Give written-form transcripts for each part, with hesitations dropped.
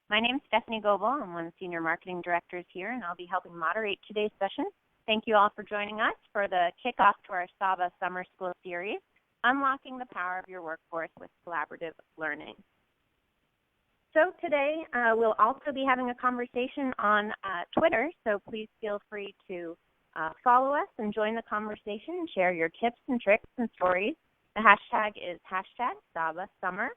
My name is Stephanie Goebel. I'm one of the Senior Marketing Directors here, and I'll be helping moderate today's session. Thank you all for joining us for the kickoff to our Saba Summer School Series, Unlocking the Power of Your Workforce with Collaborative Learning. So today, we'll also be having a conversation on Twitter, so please feel free to follow us and join the conversation and share your tips and tricks and stories. The hashtag is #SabaSummer.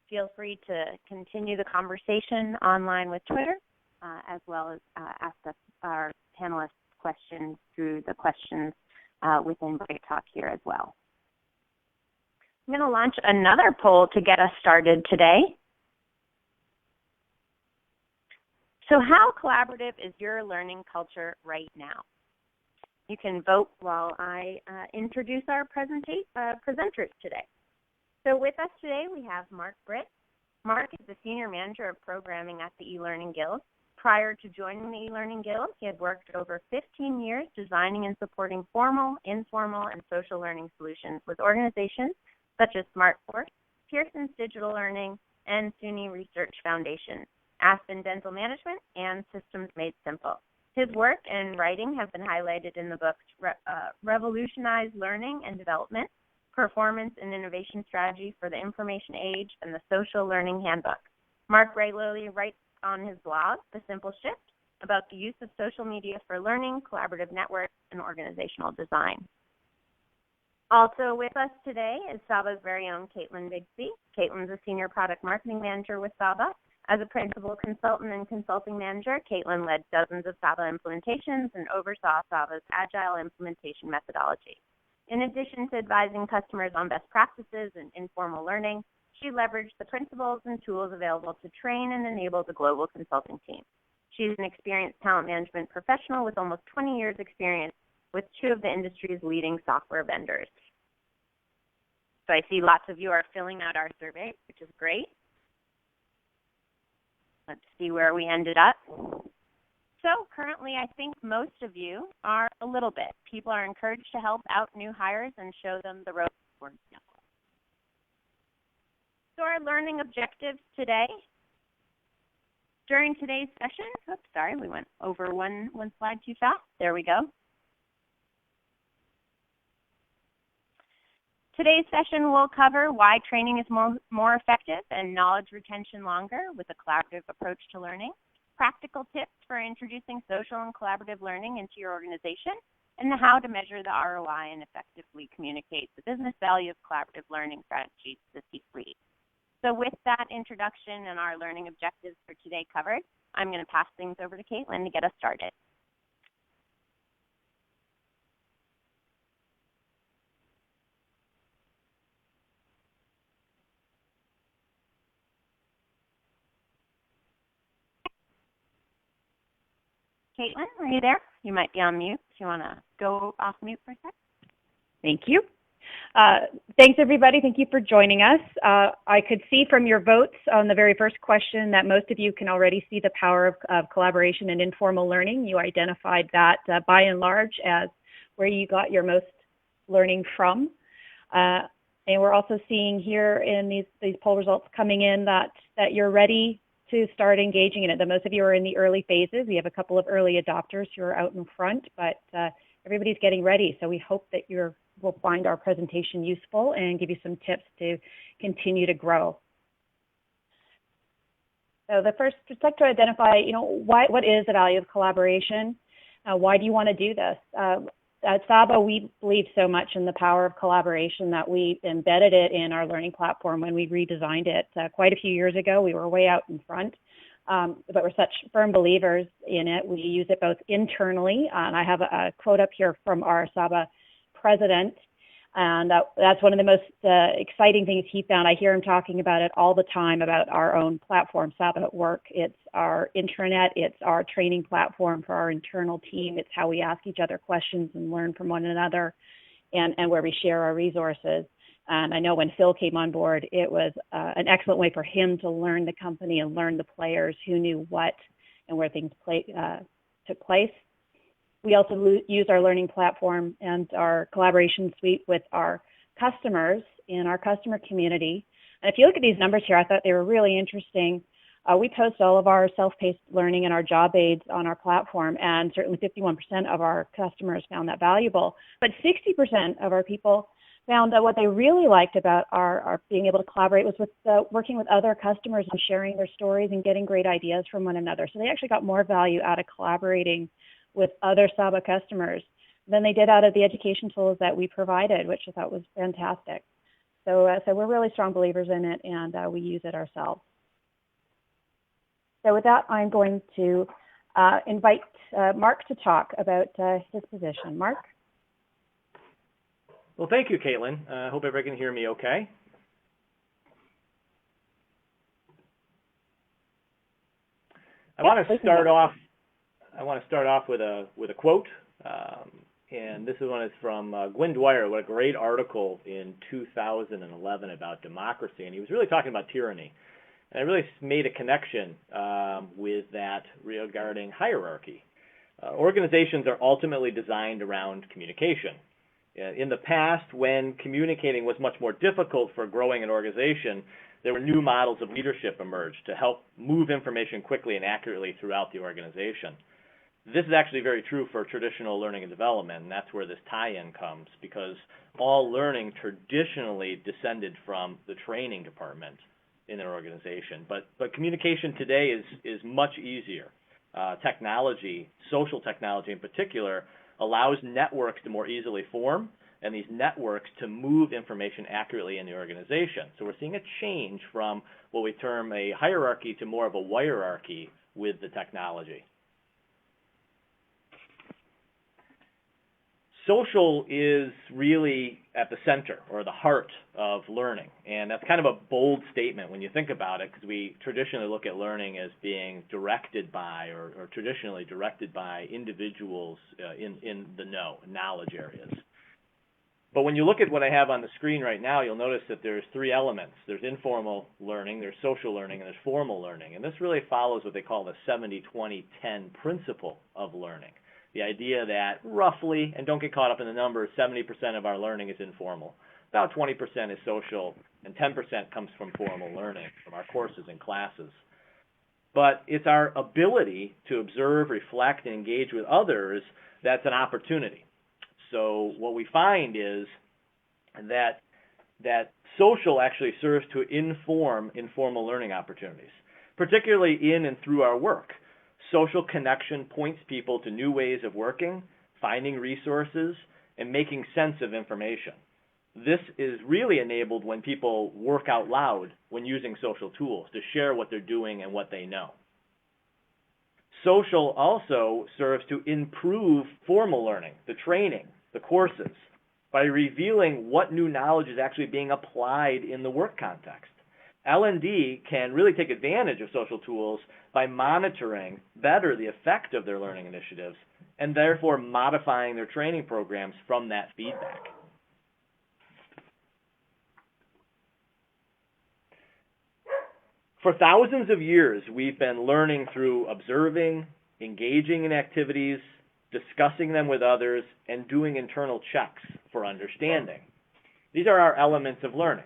Feel free to continue the conversation online with Twitter, as well as ask us, our panelists, questions through the questions within Break Talk here as well. I'm going to launch another poll to get us started today. So how collaborative is your learning culture right now? You can vote while I introduce our presenters today. So with us today, we have Mark Britt. Mark is the Senior Manager of Programming at the eLearning Guild. Prior to joining the eLearning Guild, he had worked over 15 years designing and supporting formal, informal, and social learning solutions with organizations such as SmartForce, Pearson's Digital Learning, and SUNY Research Foundation, Aspen Dental Management, and Systems Made Simple. His work and writing have been highlighted in the books Revolutionize Learning and Development, Performance and Innovation Strategy for the Information Age, and the Social Learning Handbook. Mark regularly writes on his blog, The Simple Shift, about the use of social media for learning, collaborative networks, and organizational design. Also with us today is Saba's very own Caitlin Bigsby. Caitlin's a Senior Product Marketing Manager with Saba. As a Principal Consultant and Consulting Manager, Caitlin led dozens of Saba implementations and oversaw Saba's Agile implementation methodology. In addition to advising customers on best practices and informal learning, she leveraged the principles and tools available to train and enable the global consulting team. She's an experienced talent management professional with almost 20 years experience with two of the industry's leading software vendors. So I see lots of you are filling out our survey, which is great. Let's see where we ended up. So currently, I think most of you are a little bit. People are encouraged to help out new hires and show them the ropes, for example. So our learning objectives today. During today's session, oops, sorry, we went over one slide too fast. There we go. Today's session will cover why training is more effective and knowledge retention longer with a collaborative approach to learning, practical tips for introducing social and collaborative learning into your organization, and how to measure the ROI and effectively communicate the business value of collaborative learning strategies to the C-suite. So with that introduction and our learning objectives for today covered, I'm going to pass things over to Caitlin to get us started. Caitlin, are you there? You might be on mute. Do you want to go off mute for a sec? Thank you. Thanks, everybody. Thank you for joining us. I could see from your votes on the very first question that most of you can already see the power of collaboration and informal learning. You identified that by and large as where you got your most learning from. And we're also seeing here in these poll results coming in that you're ready to start engaging in it. The most of you are in the early phases. We have a couple of early adopters who are out in front, but everybody's getting ready. So we hope that will find our presentation useful and give you some tips to continue to grow. So the first, just like to identify, what is the value of collaboration? Why do you want to do this? At Saba, we believe so much in the power of collaboration that we embedded it in our learning platform when we redesigned it quite a few years ago. We were way out in front, but we're such firm believers in it. We use it both internally, and I have a quote up here from our Saba president, and that's one of the most exciting things he found. I hear him talking about it all the time, about our own platform, Saba at Work. It's our intranet, it's our training platform for our internal team. It's how we ask each other questions and learn from one another, and where we share our resources. And I know when Phil came on board, it was an excellent way for him to learn the company and learn the players who knew what and where things took place. We also use our learning platform and our collaboration suite with our customers in our customer community. And if you look at these numbers here, I thought they were really interesting. We post all of our self-paced learning and our job aids on our platform, and certainly 51% of our customers found that valuable. But 60% of our people found that what they really liked about our being able to collaborate was with working with other customers and sharing their stories and getting great ideas from one another. So they actually got more value out of collaborating with other Saba customers than they did out of the education tools that we provided, which I thought was fantastic. So we're really strong believers in it, and we use it ourselves. So with that, I'm going to invite Mark to talk about his position. Mark? Well, thank you, Caitlin. I hope everybody can hear me okay. I want to start off with a quote, and this one is from Gwynne Dwyer. What a great article in 2011 about democracy, and he was really talking about tyranny. And I really made a connection with that regarding hierarchy. Organizations are ultimately designed around communication. In the past, when communicating was much more difficult for growing an organization, there were new models of leadership emerged to help move information quickly and accurately throughout the organization. This is actually very true for traditional learning and development, and that's where this tie-in comes, because all learning traditionally descended from the training department in an organization. But communication today is much easier. Technology, social technology in particular, allows networks to more easily form, and these networks to move information accurately in the organization. So we're seeing a change from what we term a hierarchy to more of a wirearchy with the technology. Social is really at the center or the heart of learning, and that's kind of a bold statement when you think about it, because we traditionally look at learning as being directed by or traditionally directed by individuals in the knowledge areas. But when you look at what I have on the screen right now, you'll notice that there's three elements. There's informal learning, there's social learning, and there's formal learning. And this really follows what they call the 70-20-10 principle of learning. The idea that roughly, and don't get caught up in the numbers, 70% of our learning is informal. About 20% is social, and 10% comes from formal learning, from our courses and classes. But it's our ability to observe, reflect, and engage with others that's an opportunity. So what we find is that social actually serves to inform informal learning opportunities, particularly in and through our work. Social connection points people to new ways of working, finding resources, and making sense of information. This is really enabled when people work out loud when using social tools to share what they're doing and what they know. Social also serves to improve formal learning, the training, the courses, by revealing what new knowledge is actually being applied in the work context. L&D can really take advantage of social tools by monitoring better the effect of their learning initiatives and therefore modifying their training programs from that feedback. For thousands of years, we've been learning through observing, engaging in activities, discussing them with others, and doing internal checks for understanding. These are our elements of learning.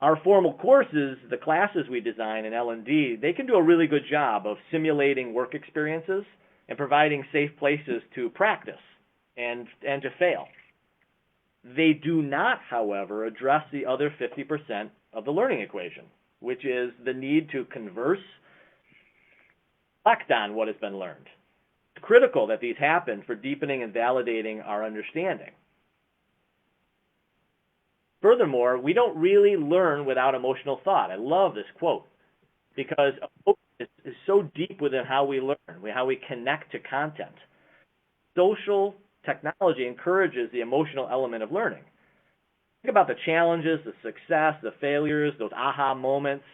Our formal courses, the classes we design in L&D, they can do a really good job of simulating work experiences and providing safe places to practice and to fail. They do not, however, address the other 50% of the learning equation, which is the need to converse, reflect on what has been learned. It's critical that these happen for deepening and validating our understanding. Furthermore, we don't really learn without emotional thought. I love this quote because emotion is so deep within how we learn, how we connect to content. Social technology encourages the emotional element of learning. Think about the challenges, the success, the failures, those aha moments,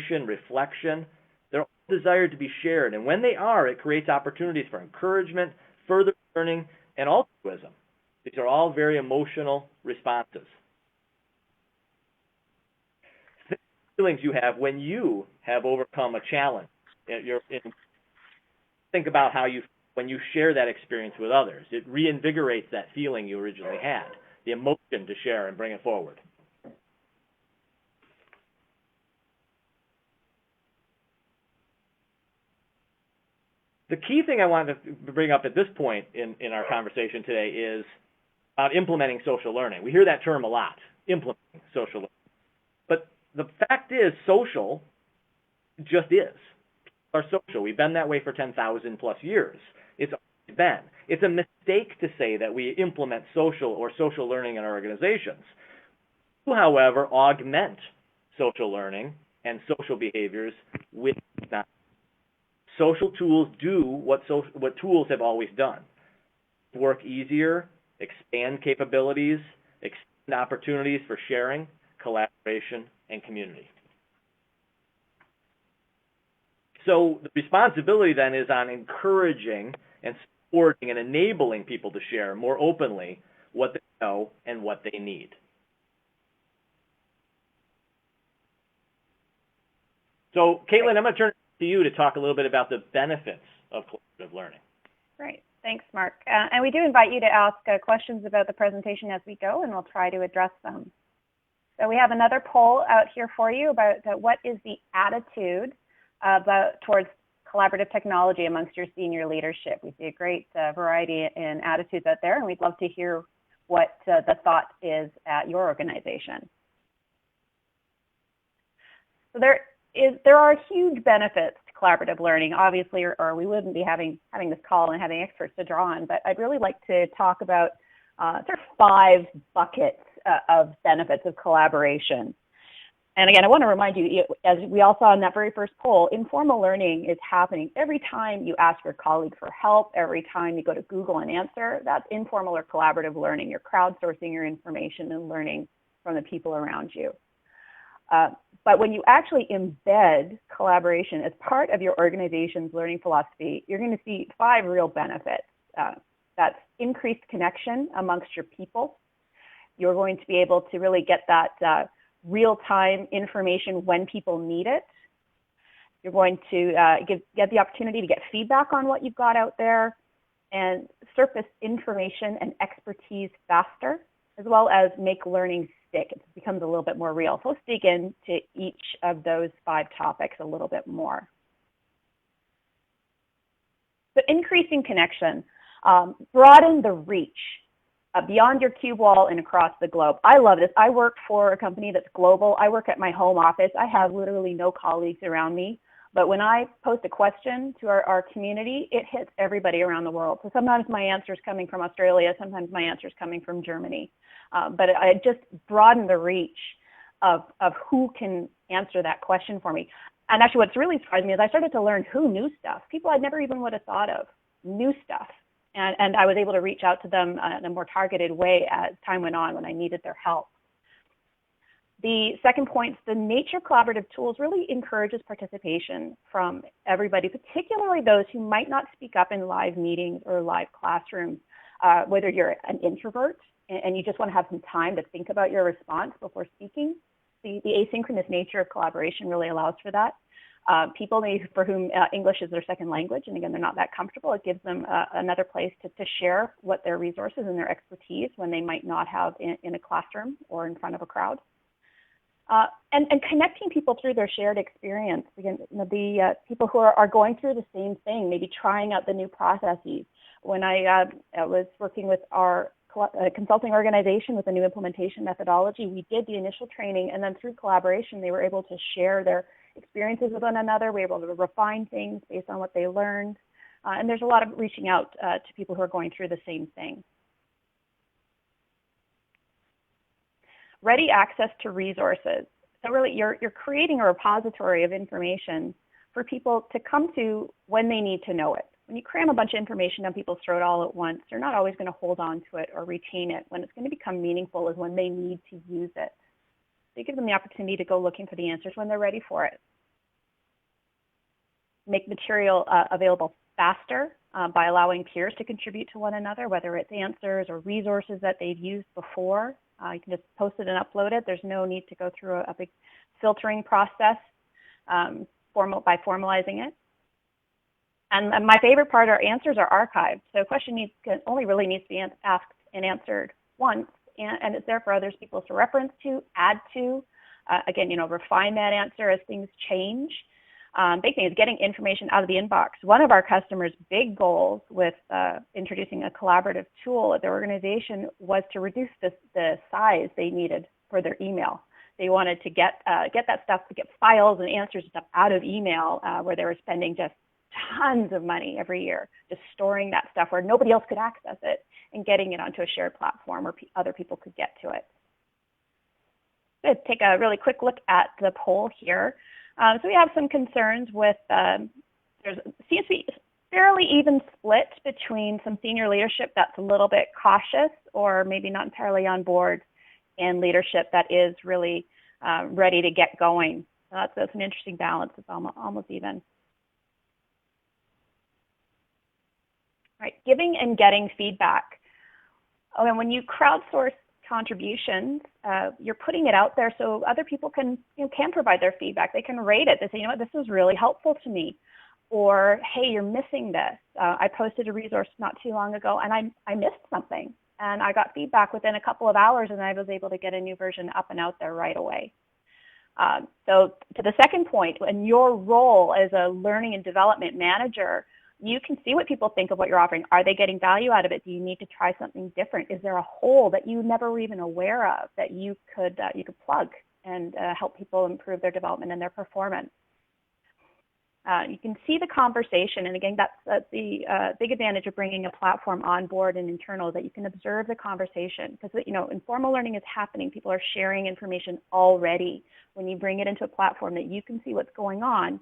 reflection. They're all desired to be shared, and when they are, it creates opportunities for encouragement, further learning, and altruism. These are all very emotional responses. Feelings you have when you have overcome a challenge. Think about how when you share that experience with others, it reinvigorates that feeling you originally had, the emotion to share and bring it forward. The key thing I wanted to bring up at this point in our conversation today is about implementing social learning. We hear that term a lot, implementing social learning. But the fact is, social just is. People are social. We've been that way for 10,000 plus years. It's always been. It's a mistake to say that we implement social or social learning in our organizations. We, however, augment social learning and social behaviors with technology. Social tools do what tools have always done. Work easier, expand capabilities, extend opportunities for sharing, collaboration, and community. So the responsibility then is on encouraging and supporting and enabling people to share more openly what they know and what they need. So, Caitlin, I'm going to turn it to you to talk a little bit about the benefits of collaborative learning. Great. Thanks, Mark. And we do invite you to ask questions about the presentation as we go, and we'll try to address them. So we have another poll out here for you about what is the attitude towards collaborative technology amongst your senior leadership. We see a great variety in attitudes out there, and we'd love to hear what the thought is at your organization. So there are huge benefits to collaborative learning, obviously, or we wouldn't be having this call and having experts to draw on, but I'd really like to talk about sort of 5 buckets of benefits of collaboration. And again, I want to remind you, as we all saw in that very first poll, informal learning is happening every time you ask your colleague for help, every time you go to Google and answer. That's informal or collaborative learning. You're crowdsourcing your information and learning from the people around you. But when you actually embed collaboration as part of your organization's learning philosophy, you're going to see 5 real benefits. That's increased connection amongst your people. You're going to be able to really get that real-time information when people need it. You're going to get the opportunity to get feedback on what you've got out there and surface information and expertise faster, as well as make learning stick. It becomes a little bit more real. So let's dig into each of those 5 topics a little bit more. So increasing connection, broaden the reach beyond your cube wall and across the globe. I love this. I work for a company that's global. I work at my home office. I have literally no colleagues around me. But when I post a question to our community, it hits everybody around the world. So sometimes my answer is coming from Australia, sometimes my answer is coming from Germany. But I just broaden the reach of who can answer that question for me. And actually what's really surprised me is I started to learn who knew stuff. People I never even would have thought of knew stuff. And I was able to reach out to them in a more targeted way as time went on when I needed their help. The second point, the nature of collaborative tools really encourages participation from everybody, particularly those who might not speak up in live meetings or live classrooms, whether you're an introvert and you just want to have some time to think about your response before speaking. The asynchronous nature of collaboration really allows for that. People for whom English is their second language, and again, they're not that comfortable, it gives them another place to share what their resources and their expertise when they might not have in a classroom or in front of a crowd. And connecting people through their shared experience. Again, the people who are going through the same thing, maybe trying out the new processes. When I was working with our consulting organization with a new implementation methodology, we did the initial training, and then through collaboration, they were able to share their experiences with one another. We were able to refine things based on what they learned. And there's a lot of reaching out to people who are going through the same thing. Ready access to resources. So really, you're creating a repository of information for people to come to when they need to know it. When you cram a bunch of information down people's throat all at once, they're not always going to hold on to it or retain it. When it's going to become meaningful is when they need to use it. So you give them the opportunity to go looking for the answers when they're ready for it. Make material available faster by allowing peers to contribute to one another, whether it's answers or resources that they've used before. You can just post it and upload it. There's no need to go through a big filtering process by formalizing it. And my favorite part, our answers are archived. So a question only really needs to be asked and answered once, and it's there for others people to reference to, add to, again, refine that answer as things change. Big thing is getting information out of the inbox. One of our customers' big goals with introducing a collaborative tool at their organization was to reduce the size they needed for their email. They wanted to get that stuff, to get files and answers and stuff out of email, where they were spending just tons of money every year just storing that stuff where nobody else could access it and getting it onto a shared platform where other people could get to it. Let's take a really quick look at the poll here. So we have some concerns with, there seems to be fairly even split between some senior leadership that's a little bit cautious or maybe not entirely on board, and leadership that is really ready to get going. So that's an interesting balance. It's almost even. All right, giving and getting feedback. Oh, and when you crowdsource contributions, you're putting it out there so other people can provide their feedback. They can rate it. They say, you know what, this was really helpful to me. Or, hey, you're missing this. I posted a resource not too long ago and I missed something. And I got feedback within a couple of hours and I was able to get a new version up and out there right away. So to the second point, in your role as a learning and development manager, you can see what people think of what you're offering. Are they getting value out of it? Do you need to try something different? Is there a hole that you never were even aware of that you could plug and help people improve their development and their performance? You can see the conversation, and again, that's the big advantage of bringing a platform on board and internal, that you can observe the conversation, because informal learning is happening. People are sharing information already. When you bring it into a platform that you can see what's going on,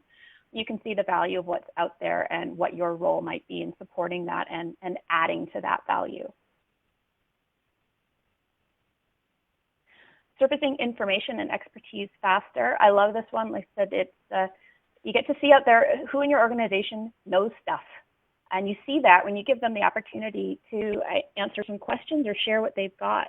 you can see the value of what's out there and what your role might be in supporting that and adding to that value. Surfacing information and expertise faster. I love this one. Like I said, it's you get to see out there who in your organization knows stuff. And you see that when you give them the opportunity to answer some questions or share what they've got.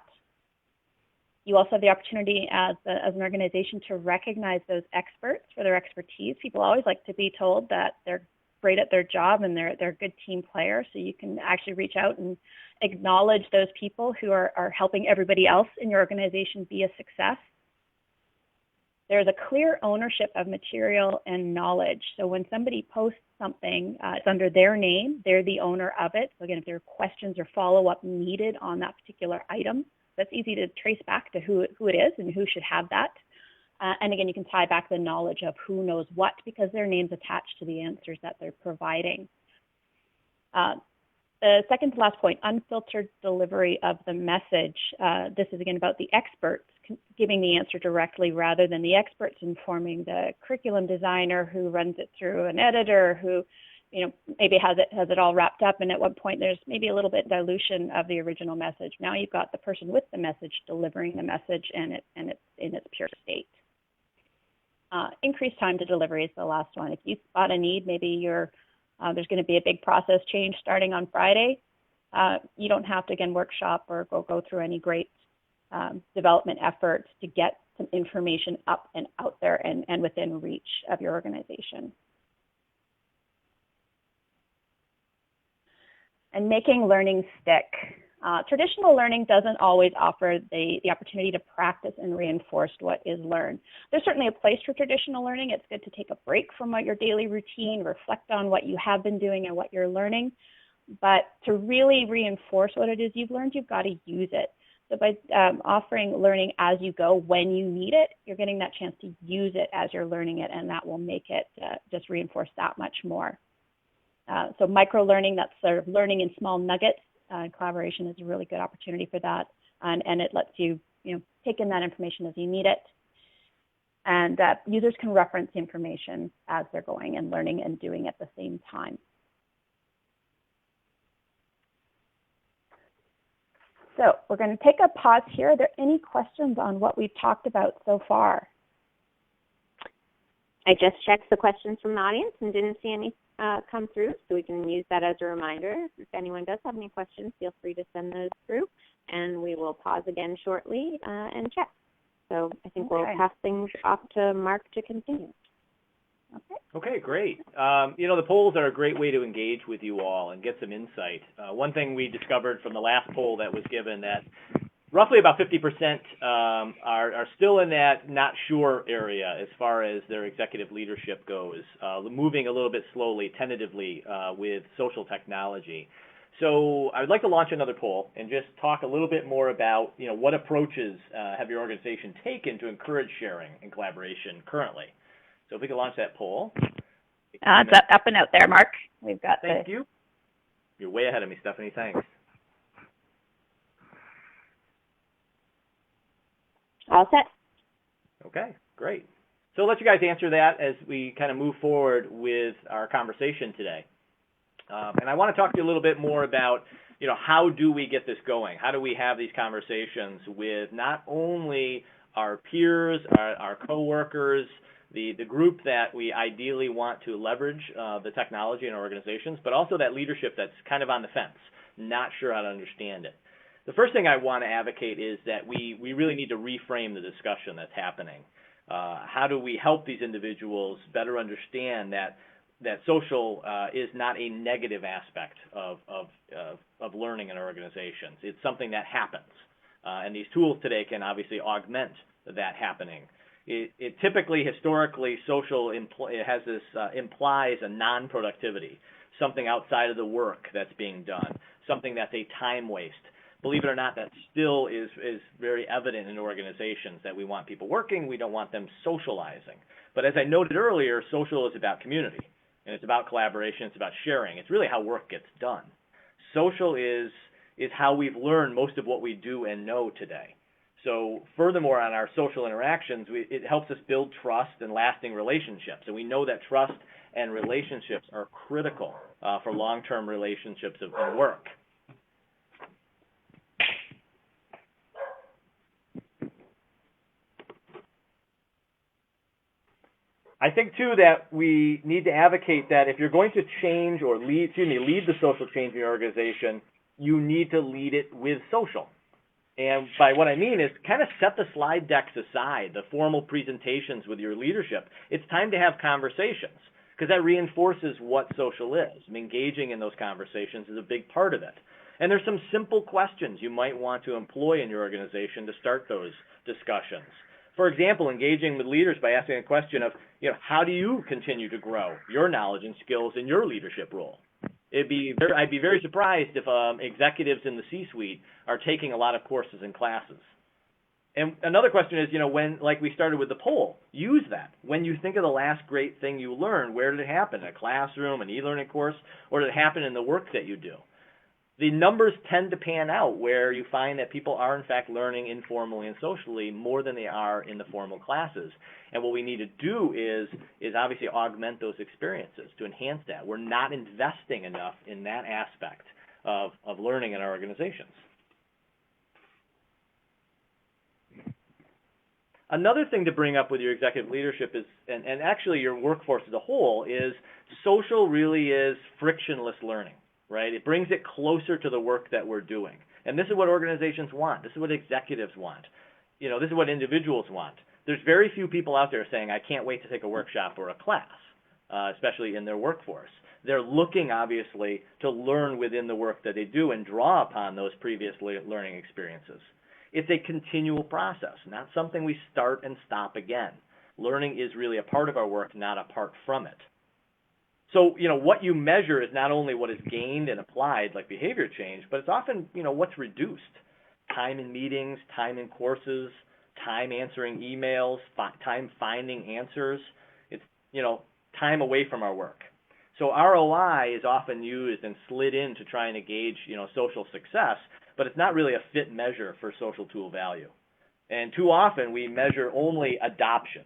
You also have the opportunity as an organization to recognize those experts for their expertise. People always like to be told that they're great at their job and they're a good team player. So you can actually reach out and acknowledge those people who are helping everybody else in your organization be a success. There's a clear ownership of material and knowledge. So when somebody posts something, it's under their name, they're the owner of it. So again, if there are questions or follow-up needed on that particular item, that's easy to trace back to who it is and who should have that. And again, you can tie back the knowledge of who knows what because their name's attached to the answers that they're providing. The second to last point, unfiltered delivery of the message. This is again about the experts giving the answer directly rather than the experts informing the curriculum designer who runs it through an editor who maybe has it all wrapped up, and at one point there's maybe a little bit dilution of the original message. Now you've got the person with the message delivering the message and it's in its pure state. Increased time to delivery is the last one. If you spot a need, maybe there's going to be a big process change starting on Friday. You don't have to, again, workshop or go through any great development efforts to get some information up and out there and within reach of your organization. And making learning stick. Traditional learning doesn't always offer the opportunity to practice and reinforce what is learned. There's certainly a place for traditional learning. It's good to take a break from your daily routine, reflect on what you have been doing and what you're learning. But to really reinforce what it is you've learned, you've got to use it. So by offering learning as you go when you need it, you're getting that chance to use it as you're learning it, and that will make it just reinforce that much more. So micro-learning, that's sort of learning in small nuggets. Collaboration is a really good opportunity for that, and it lets you, take in that information as you need it. And users can reference the information as they're going and learning and doing at the same time. So we're going to take a pause here. Are there any questions on what we've talked about so far? I just checked the questions from the audience and didn't see any come through, so we can use that as a reminder. If anyone does have any questions, feel free to send those through, and we will pause again shortly and check. So I think we'll pass things off to Mark to continue. Okay, great. The polls are a great way to engage with you all and get some insight. One thing we discovered from the last poll that was given that roughly about 50% are still in that not sure area as far as their executive leadership goes, moving a little bit slowly, tentatively with social technology. So I would like to launch another poll and just talk a little bit more about, what approaches have your organization taken to encourage sharing and collaboration currently. So if we could launch that poll. It's up and out there, Mark. We've got Thank you. You're way ahead of me, Stephanie. Thanks. All set. Okay, great. So I'll let you guys answer that as we kind of move forward with our conversation today. And I want to talk to you a little bit more about, how do we get this going? How do we have these conversations with not only our peers, our coworkers, the group that we ideally want to leverage the technology in our organizations, but also that leadership that's kind of on the fence, not sure how to understand it. The first thing I want to advocate is that we really need to reframe the discussion that's happening. How do we help these individuals better understand that social is not a negative aspect of learning in our organizations? It's something that happens, and these tools today can obviously augment that happening. It typically, historically, social implies a non-productivity, something outside of the work that's being done, something that's a time waste. Believe it or not, that still is very evident in organizations, that we want people working, we don't want them socializing. But as I noted earlier, social is about community, and it's about collaboration, it's about sharing. It's really how work gets done. Social is how we've learned most of what we do and know today. So furthermore, on our social interactions, it helps us build trust and lasting relationships. And we know that trust and relationships are critical for long-term relationships of work. I think, too, that we need to advocate that if you're going to change or lead the social change in your organization, you need to lead it with social. And by what I mean is kind of set the slide decks aside, the formal presentations with your leadership. It's time to have conversations, because that reinforces what social is. Engaging in those conversations is a big part of it. And there's some simple questions you might want to employ in your organization to start those discussions. For example, engaging with leaders by asking a question of, how do you continue to grow your knowledge and skills in your leadership role? I'd be very surprised if executives in the C-suite are taking a lot of courses and classes. And another question is, when, like we started with the poll, use that. When you think of the last great thing you learned, where did it happen? A classroom, an e-learning course, or did it happen in the work that you do? The numbers tend to pan out where you find that people are, in fact, learning informally and socially more than they are in the formal classes. And what we need to do is obviously augment those experiences to enhance that. We're not investing enough in that aspect of learning in our organizations. Another thing to bring up with your executive leadership is, and actually your workforce as a whole, is social really is frictionless learning. Right? It brings it closer to the work that we're doing. And this is what organizations want. This is what executives want. This is what individuals want. There's very few people out there saying, I can't wait to take a workshop or a class, especially in their workforce. They're looking, obviously, to learn within the work that they do and draw upon those previous learning experiences. It's a continual process, not something we start and stop again. Learning is really a part of our work, not apart from it. So, what you measure is not only what is gained and applied, like behavior change, but it's often, what's reduced. Time in meetings, time in courses, time answering emails, time finding answers. It's, time away from our work. So ROI is often used and slid in to try and gauge, social success, but it's not really a fit measure for social tool value. And too often we measure only adoption,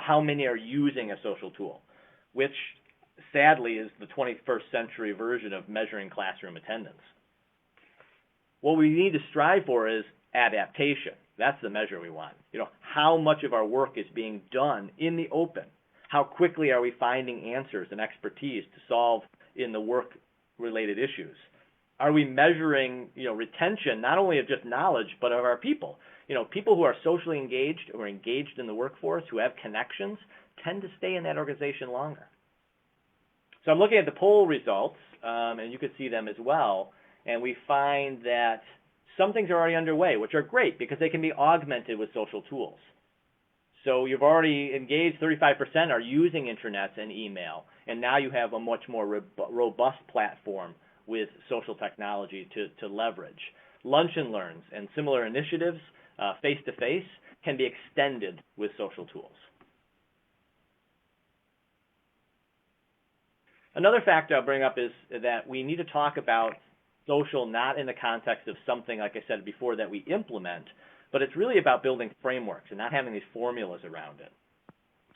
how many are using a social tool, which sadly is the 21st century version of measuring classroom attendance. What we need to strive for is adaptation. That's the measure we want. How much of our work is being done in the open? How quickly are we finding answers and expertise to solve in the work-related issues? Are we measuring, retention not only of just knowledge, but of our people? People who are socially engaged or engaged in the workforce, who have connections, tend to stay in that organization longer. So I'm looking at the poll results, and you can see them as well, and we find that Some things are already underway, which are great because they can be augmented with social tools. So you've already engaged, 35% are using intranets and email, and now you have a much more robust platform with social technology to leverage. Lunch and learns and similar initiatives, face-to-face, can be extended with social tools. Another factor I'll bring up is that we need to talk about social not in the context of something, like I said before, that we implement, but it's really about building frameworks and not having these formulas around it.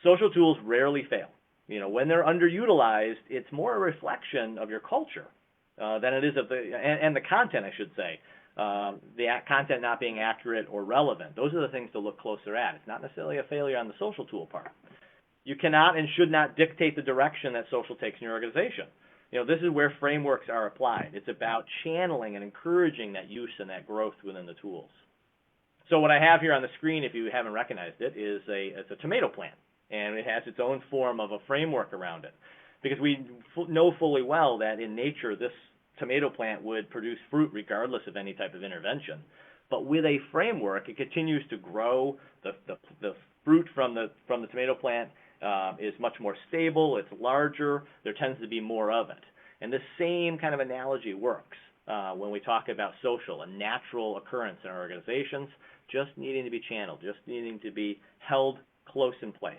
Social tools rarely fail. When they're underutilized, it's more a reflection of your culture than it is of the content, I should say. The content not being accurate or relevant. Those are the things to look closer at. It's not necessarily a failure on the social tool part. You cannot and should not dictate the direction that social takes in your organization. This is where frameworks are applied. It's about channeling and encouraging that use and that growth within the tools. So what I have here on the screen, if you haven't recognized it, is it's a tomato plant, and it has its own form of a framework around it. Because we know fully well that in nature, this tomato plant would produce fruit regardless of any type of intervention. But with a framework, it continues to grow. The fruit from the tomato plant is much more stable. It's larger. There tends to be more of it. And this same kind of analogy works when we talk about social, a natural occurrence in our organizations, just needing to be channeled, just needing to be held close in place.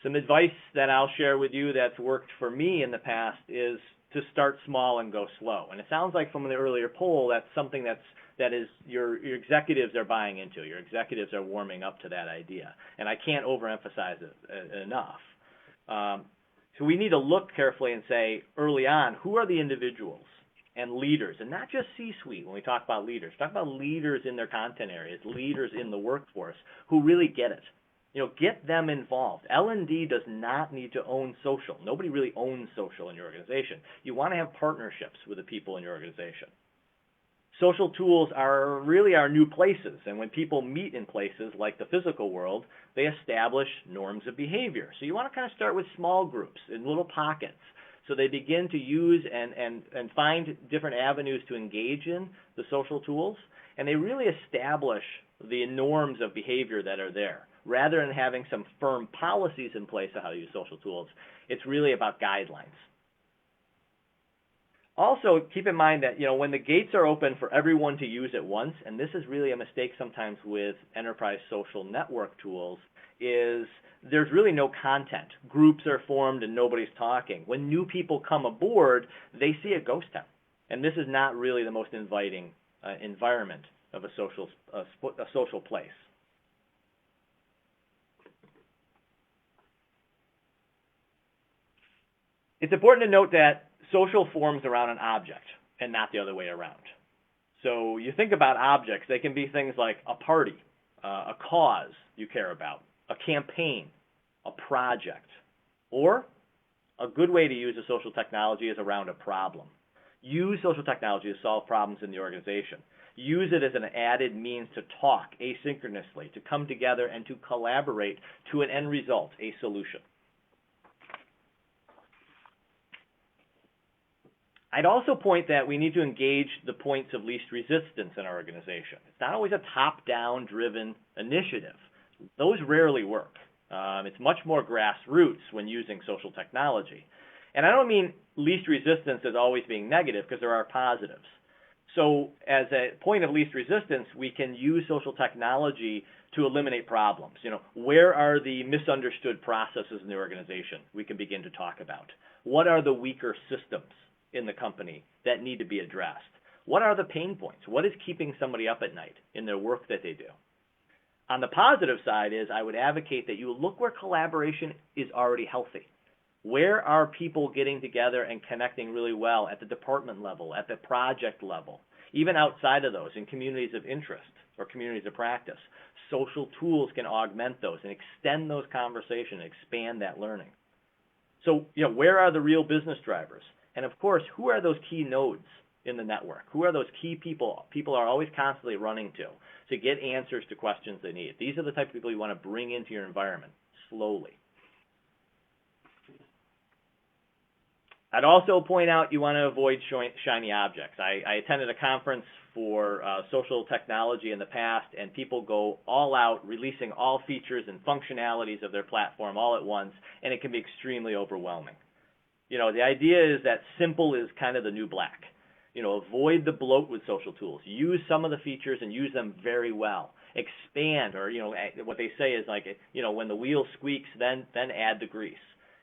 Some advice that I'll share with you that's worked for me in the past is to start small and go slow. And it sounds like from the earlier poll, that's something that is your executives are buying into. Your executives are warming up to that idea. And I can't overemphasize it enough. So we need to look carefully and say early on, who are the individuals and leaders, and not just C-suite when we talk about leaders. Talk about leaders in their content areas, leaders in the workforce who really get it. Get them involved. L&D does not need to own social. Nobody really owns social in your organization. You want to have partnerships with the people in your organization. Social tools are really our new places, and when people meet in places like the physical world, they establish norms of behavior. So you want to kind of start with small groups in little pockets. So they begin to use and find different avenues to engage in the social tools, and they really establish the norms of behavior that are there. Rather than having some firm policies in place of how to use social tools, it's really about guidelines. Also, keep in mind that when the gates are open for everyone to use at once, and this is really a mistake sometimes with enterprise social network tools, is there's really no content. Groups are formed and nobody's talking. When new people come aboard, they see a ghost town, and this is not really the most inviting environment of a social place. It's important to note that social forms around an object and not the other way around. So you think about objects, they can be things like a party, a cause you care about, a campaign, a project, or a good way to use a social technology is around a problem. Use social technology to solve problems in the organization. Use it as an added means to talk asynchronously, to come together and to collaborate to an end result, a solution. I'd also point that we need to engage the points of least resistance in our organization. It's not always a top-down driven initiative. Those rarely work. It's much more grassroots when using social technology. And I don't mean least resistance as always being negative, because there are positives. So as a point of least resistance, we can use social technology to eliminate problems. Where are the misunderstood processes in the organization we can begin to talk about? What are the weaker systems in the company that need to be addressed? What are the pain points? What is keeping somebody up at night in their work that they do? On the positive side is I would advocate that you look where collaboration is already healthy. Where are people getting together and connecting really well at the department level, at the project level, even outside of those in communities of interest or communities of practice? Social tools can augment those and extend those conversations, expand that learning. So, where are the real business drivers? And of course, who are those key nodes in the network? Who are those key people are always constantly running to get answers to questions they need? These are the type of people you want to bring into your environment slowly. I'd also point out you want to avoid shiny objects. I attended a conference for social technology in the past, and people go all out, releasing all features and functionalities of their platform all at once, and it can be extremely overwhelming. The idea is that simple is kind of the new black. Avoid the bloat with social tools. Use some of the features and use them very well. Expand, or what they say is like, when the wheel squeaks, then add the grease.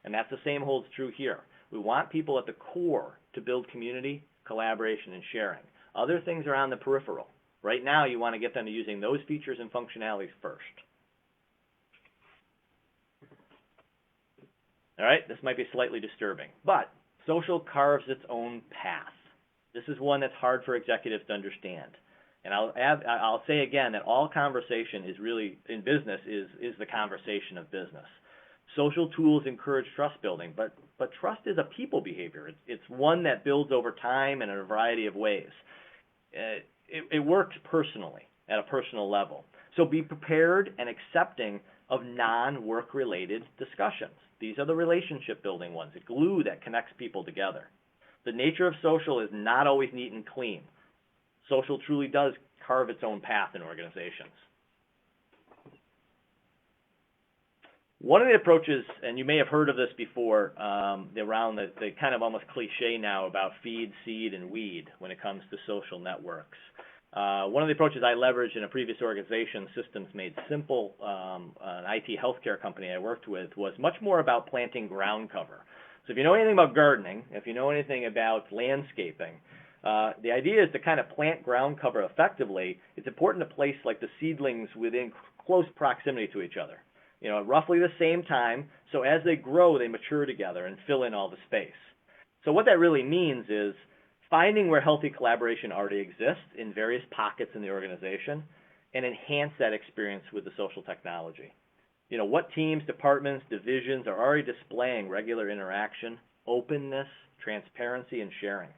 And that's the same holds true here. We want people at the core to build community, collaboration, and sharing. Other things are on the peripheral. Right now, you want to get them to using those features and functionalities first. All right, this might be slightly disturbing, but social carves its own path. This is one that's hard for executives to understand. And I'll say again that all conversation is really, in business, is the conversation of business. Social tools encourage trust building, but trust is a people behavior. It's one that builds over time and in a variety of ways. It works personally, at a personal level. So be prepared and accepting of non-work related discussions. These are the relationship building ones, the glue that connects people together. The nature of social is not always neat and clean. Social truly does carve its own path in organizations. One of the approaches, and you may have heard of this before, around the kind of almost cliche now about feed, seed, and weed when it comes to social networks. One of the approaches I leveraged in a previous organization, Systems Made Simple, an IT healthcare company I worked with, was much more about planting ground cover. So if you know anything about gardening, if you know anything about landscaping, the idea is to kind of plant ground cover effectively. It's important to place like the seedlings within close proximity to each other, at roughly the same time, so as they grow, they mature together and fill in all the space. So what that really means is finding where healthy collaboration already exists in various pockets in the organization and enhance that experience with the social technology. What teams, departments, divisions are already displaying regular interaction, openness, transparency, and sharing.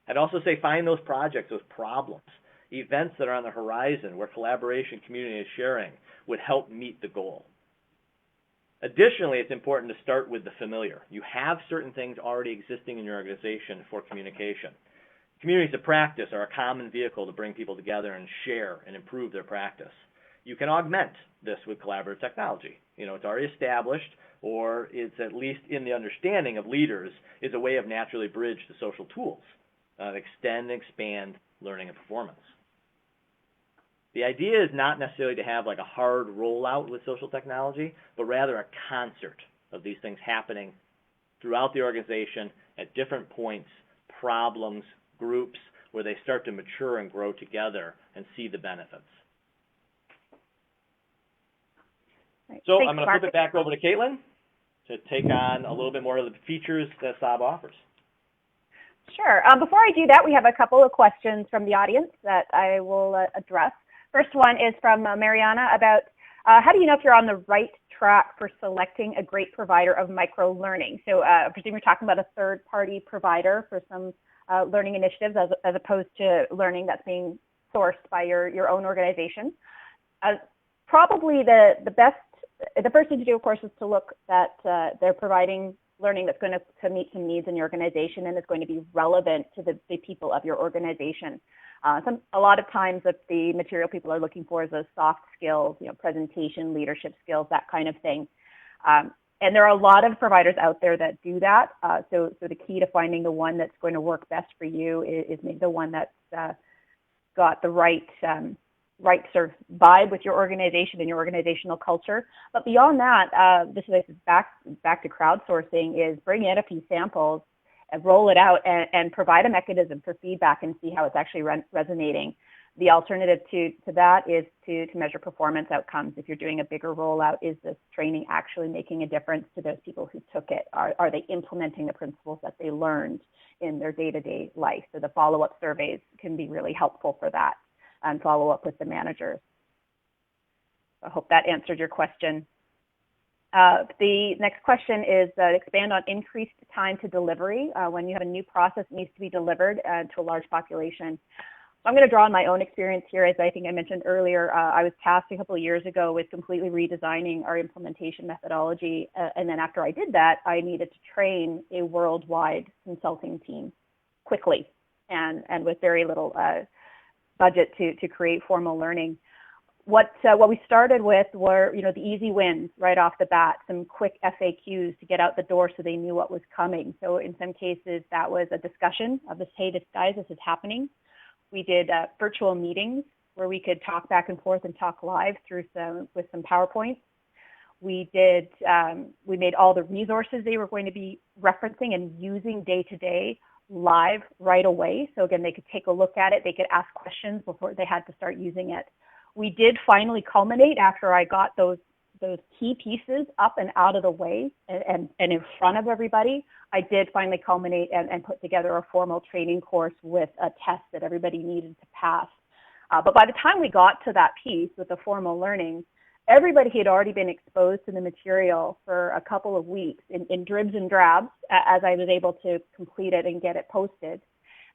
I'd also say find those projects, those problems, events that are on the horizon where collaboration, community, and sharing would help meet the goal. Additionally, it's important to start with the familiar. You have certain things already existing in your organization for communication. Communities of practice are a common vehicle to bring people together and share and improve their practice. You can augment this with collaborative technology. It's already established, or it's at least in the understanding of leaders, is a way of naturally bridge the social tools, extend and expand learning and performance. The idea is not necessarily to have like a hard rollout with social technology, but rather a concert of these things happening throughout the organization at different points, problems, groups, where they start to mature and grow together and see the benefits. Right. So Thanks, I'm going to flip it back over to Caitlin to take on a little bit more of the features that Saba offers. Sure. Before I do that, we have a couple of questions from the audience that I will address. First one is from Mariana about how do you know if you're on the right track for selecting a great provider of micro-learning? So I presume you're talking about a third-party provider for some learning initiatives as opposed to learning that's being sourced by your own organization. Probably the first thing to do, of course, is to look that they're providing learning that's going to meet some needs in your organization and is going to be relevant to the people of your organization. A lot of times that the material people are looking for is those soft skills, presentation, leadership skills, that kind of thing. And there are a lot of providers out there that do that. So the key to finding the one that's going to work best for you is maybe the one that's got the right sort of vibe with your organization and your organizational culture. But beyond that, this is back to crowdsourcing, is bring in a few samples and roll it out and provide a mechanism for feedback and see how it's actually resonating. The alternative to that is to measure performance outcomes. If you're doing a bigger rollout, is this training actually making a difference to those people who took it? Are they implementing the principles that they learned in their day-to-day life? So the follow-up surveys can be really helpful for that, and follow up with the managers. I hope that answered your question. The next question is expand on increased time to delivery when you have a new process that needs to be delivered to a large population. I'm going to draw on my own experience here. As I think I mentioned earlier, I was tasked a couple of years ago with completely redesigning our implementation methodology. And then after I did that, I needed to train a worldwide consulting team quickly and with very little budget to create formal learning. What we started with were, the easy wins right off the bat, some quick FAQs to get out the door so they knew what was coming. So in some cases, that was a discussion of this, hey, guys, this is happening. We did virtual meetings where we could talk back and forth and talk live with some PowerPoints. We made all the resources they were going to be referencing and using day to day live right away. So again, they could take a look at it. They could ask questions before they had to start using it. We did finally culminate after I got those key pieces up and out of the way and in front of everybody. I did finally culminate and put together a formal training course with a test that everybody needed to pass. But by the time we got to that piece with the formal learning, everybody had already been exposed to the material for a couple of weeks in dribs and drabs as I was able to complete it and get it posted.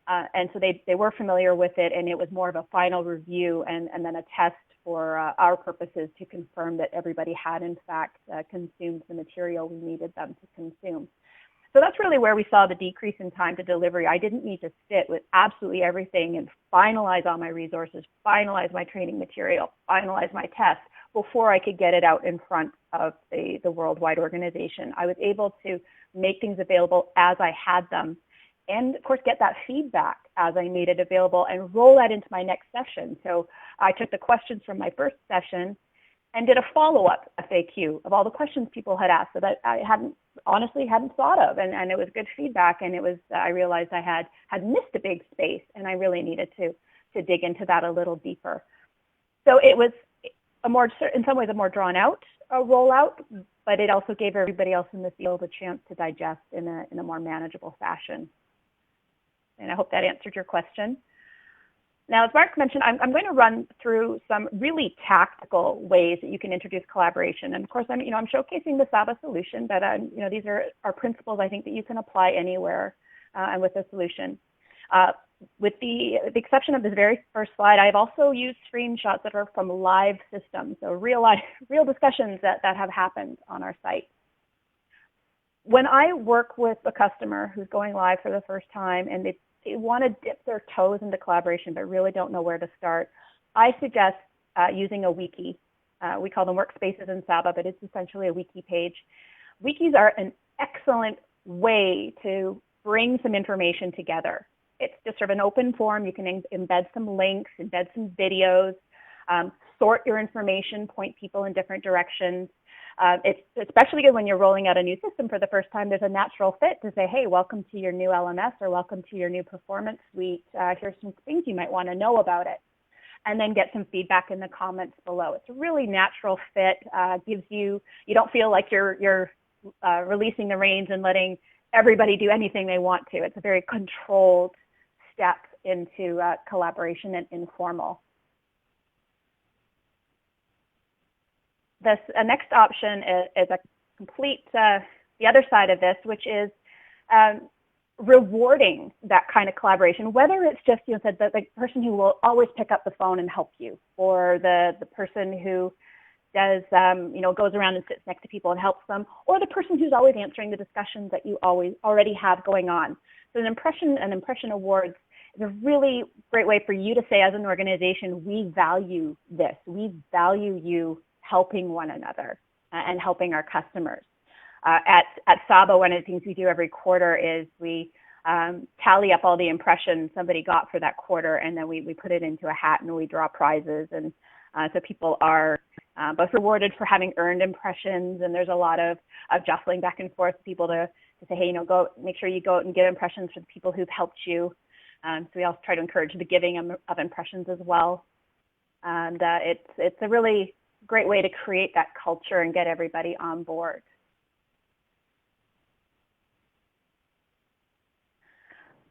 And so they were familiar with it, and it was more of a final review and then a test for our purposes to confirm that everybody had, in fact, consumed the material we needed them to consume. So that's really where we saw the decrease in time to delivery. I didn't need to sit with absolutely everything and finalize all my resources, finalize my training material, finalize my tests before I could get it out in front of the worldwide organization. I was able to make things available as I had them, and of course get that feedback as I made it available and roll that into my next session. So I took the questions from my first session and did a follow-up FAQ of all the questions people had asked that I honestly hadn't thought of, and it was good feedback, and it was I realized I had missed a big space, and I really needed to dig into that a little deeper. So it was in some ways a more drawn out rollout, but it also gave everybody else in the field a chance to digest in a more manageable fashion. And I hope that answered your question. Now, as Mark mentioned, I'm going to run through some really tactical ways that you can introduce collaboration. And of course, I'm showcasing the Saba solution, but these are principles I think that you can apply anywhere and with a solution. With the exception of this very first slide, I've also used screenshots that are from live systems, so real discussions that have happened on our site. When I work with a customer who's going live for the first time and they want to dip their toes into collaboration but really don't know where to start, I suggest using a wiki. We call them workspaces in Saba, but it's essentially a wiki page. Wikis are an excellent way to bring some information together. It's just sort of an open form. You can embed some links, embed some videos, sort your information, point people in different directions. It's especially good when you're rolling out a new system for the first time. There's a natural fit to say, hey, welcome to your new LMS or welcome to your new performance suite. Here's some things you might want to know about it. And then get some feedback in the comments below. It's a really natural fit. Gives you don't feel like you're releasing the reins and letting everybody do anything they want to. It's a very controlled step into collaboration and informal. This next option is a complete, the other side of this, which is rewarding that kind of collaboration, whether it's just, the person who will always pick up the phone and help you, or the person who does, goes around and sits next to people and helps them, or the person who's always answering the discussions that you already have going on. So an impression awards is a really great way for you to say, as an organization, we value this. We value you helping one another and helping our customers. At Saba, one of the things we do every quarter is we tally up all the impressions somebody got for that quarter, and then we put it into a hat and we draw prizes. And so people are both rewarded for having earned impressions, and there's a lot of jostling back and forth, people to say, hey, go make sure you go out and give impressions for the people who've helped you. So we also try to encourage the giving of impressions as well. And it's a really great way to create that culture and get everybody on board.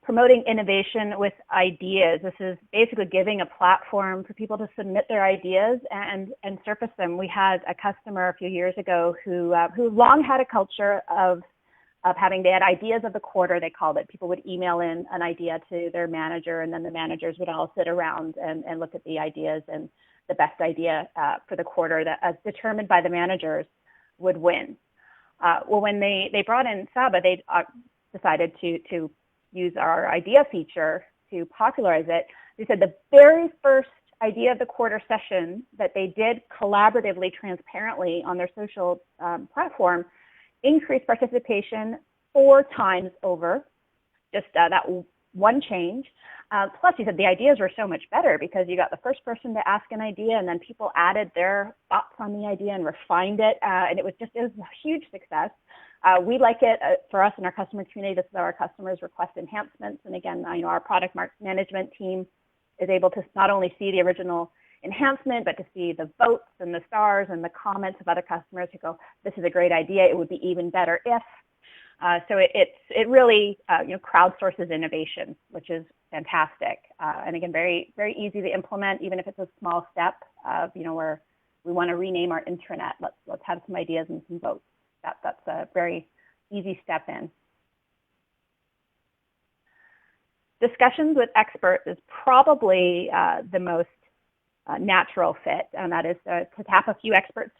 Promoting innovation with ideas. This is basically giving a platform for people to submit their ideas and surface them. We had a customer a few years ago who long had a culture of having, they had ideas of the quarter, they called it. People would email in an idea to their manager, and then the managers would all sit around and look at the ideas, and the best idea for the quarter that, as determined by the managers, would win. Well, when they brought in Saba, they decided to use our idea feature to popularize it. They said the very first idea of the quarter session that they did collaboratively, transparently on their social platform increased participation 4 times over, just that one change. Plus, he said the ideas were so much better because you got the first person to ask an idea, and then people added their thoughts on the idea and refined it, and it was a huge success. We like it for us in our customer community. This is how our customers request enhancements, and again, I know our product management team is able to not only see the original enhancement, but to see the votes and the stars and the comments of other customers who go, "This is a great idea. It would be even better if." So it really crowdsources innovation, which is fantastic, and again, very, very easy to implement, even if it's a small step of where we want to rename our intranet. Let's have some ideas and some votes. That's a very easy step in. Discussions with experts is probably the most natural fit, and that is to tap a few experts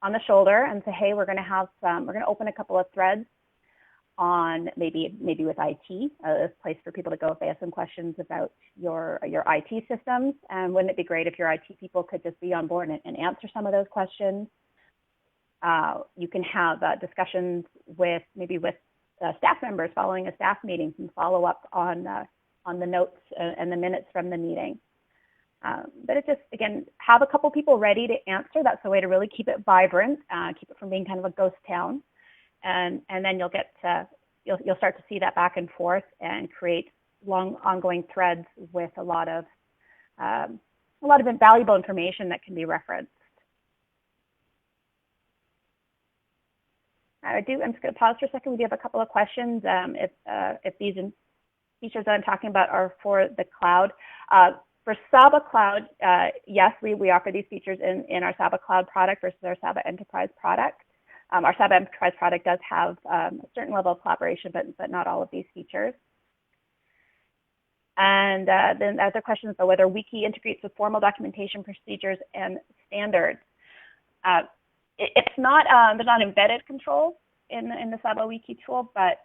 on the shoulder and say, hey, we're going to open a couple of threads on maybe with IT, a place for people to go if they have some questions about your IT systems. And wouldn't it be great if your IT people could just be on board and answer some of those questions? You can have discussions with staff members following a staff meeting, and follow up on the notes and the minutes from the meeting. But it just, again, have a couple people ready to answer. That's the way to really keep it vibrant, keep it from being kind of a ghost town. And then you'll get you'll start to see that back and forth and create long ongoing threads with a lot of invaluable information that can be referenced. I'm just going to pause for a second. We do have a couple of questions. If these features that I'm talking about are for the cloud. For Saba Cloud, yes, we offer these features in our Saba Cloud product versus our Saba Enterprise product. Our Saba Enterprise product does have a certain level of collaboration, but not all of these features. And then other questions about whether Wiki integrates with formal documentation procedures and standards. It's not, there's not embedded controls in the Saba Wiki tool, but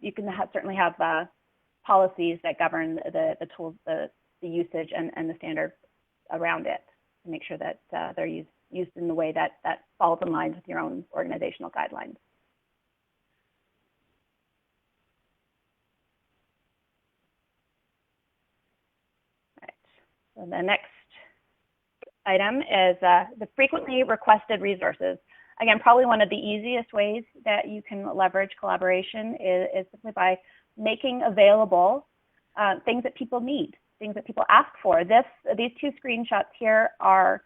you can certainly have policies that govern the tools, the usage and the standard around it to make sure that they're used in the way that falls in line with your own organizational guidelines. Right. So the next item is the frequently requested resources. Again, probably one of the easiest ways that you can leverage collaboration is simply by making available things that people need, things that people ask for. These 2 screenshots here are,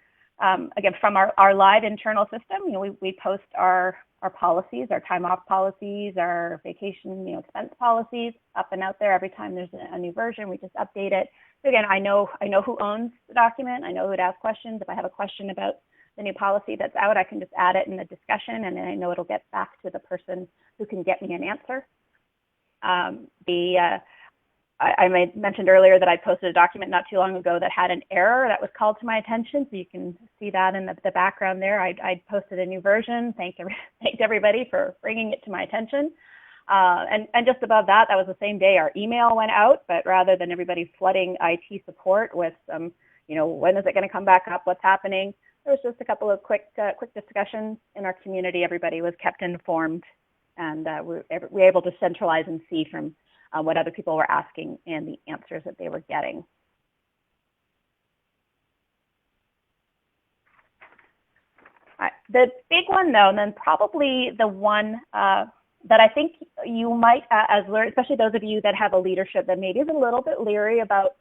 again, from our live internal system. We post our policies, our time off policies, our vacation expense policies up and out there every time there's a new version. We just update it. So again, I know who owns the document. I know who to ask questions. If I have a question about the new policy that's out, I can just add it in the discussion, and then I know it'll get back to the person who can get me an answer. I mentioned earlier that I posted a document not too long ago that had an error that was called to my attention, so you can see that in the background there. I posted a new version, thanked everybody for bringing it to my attention. And just above that, that was the same day our email went out, but rather than everybody flooding IT support with some, when is it going to come back up, what's happening, there was just a couple of quick discussions in our community. Everybody was kept informed, and we were able to centralize and see from what other people were asking and the answers that they were getting. The big one, though, and then probably the one that I think you might, especially those of you that have a leadership that maybe is a little bit leery about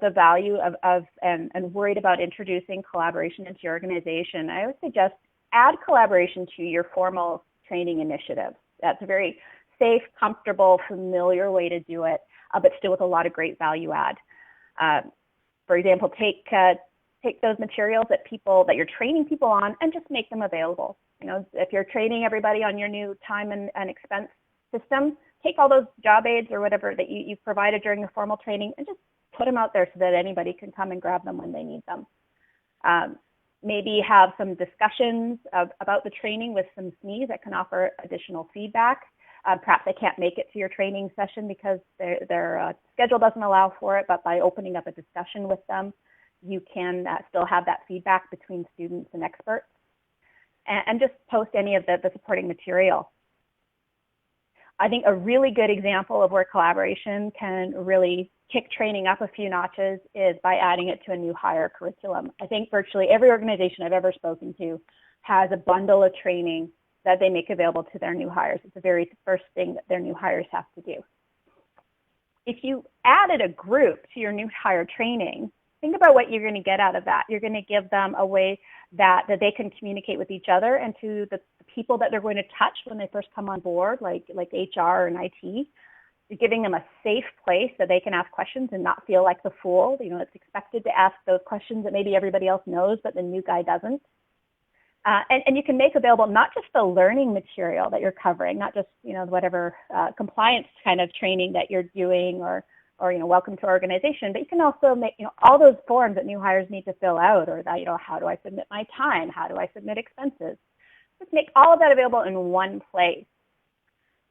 the value of and worried about introducing collaboration into your organization, I would suggest add collaboration to your formal training initiative. That's a very safe, comfortable, familiar way to do it, but still with a lot of great value add. For example, take those materials that you're training people on and just make them available. If you're training everybody on your new time and expense system, take all those job aids or whatever that you've provided during the formal training and just put them out there so that anybody can come and grab them when they need them. Maybe have some discussions about the training with some SMEs that can offer additional feedback. Perhaps they can't make it to your training session because their schedule doesn't allow for it, but by opening up a discussion with them, you can still have that feedback between students and experts. And just post any of the supporting material. I think a really good example of where collaboration can really kick training up a few notches is by adding it to a new hire curriculum. I think virtually every organization I've ever spoken to has a bundle of training that they make available to their new hires. It's the very first thing that their new hires have to do. If you added a group to your new hire training, think about what you're going to get out of that. You're going to give them a way that they can communicate with each other and to the people that they're going to touch when they first come on board, like HR and IT. You're giving them a safe place that they can ask questions and not feel like the fool. You know, it's expected to ask those questions that maybe everybody else knows, but the new guy doesn't. And you can make available not just the learning material that you're covering, not just, you know, whatever compliance kind of training that you're doing or, you know, welcome to our organization, but you can also make, you know, all those forms that new hires need to fill out, or that, you know, how do I submit my time? How do I submit expenses? Just make all of that available in one place.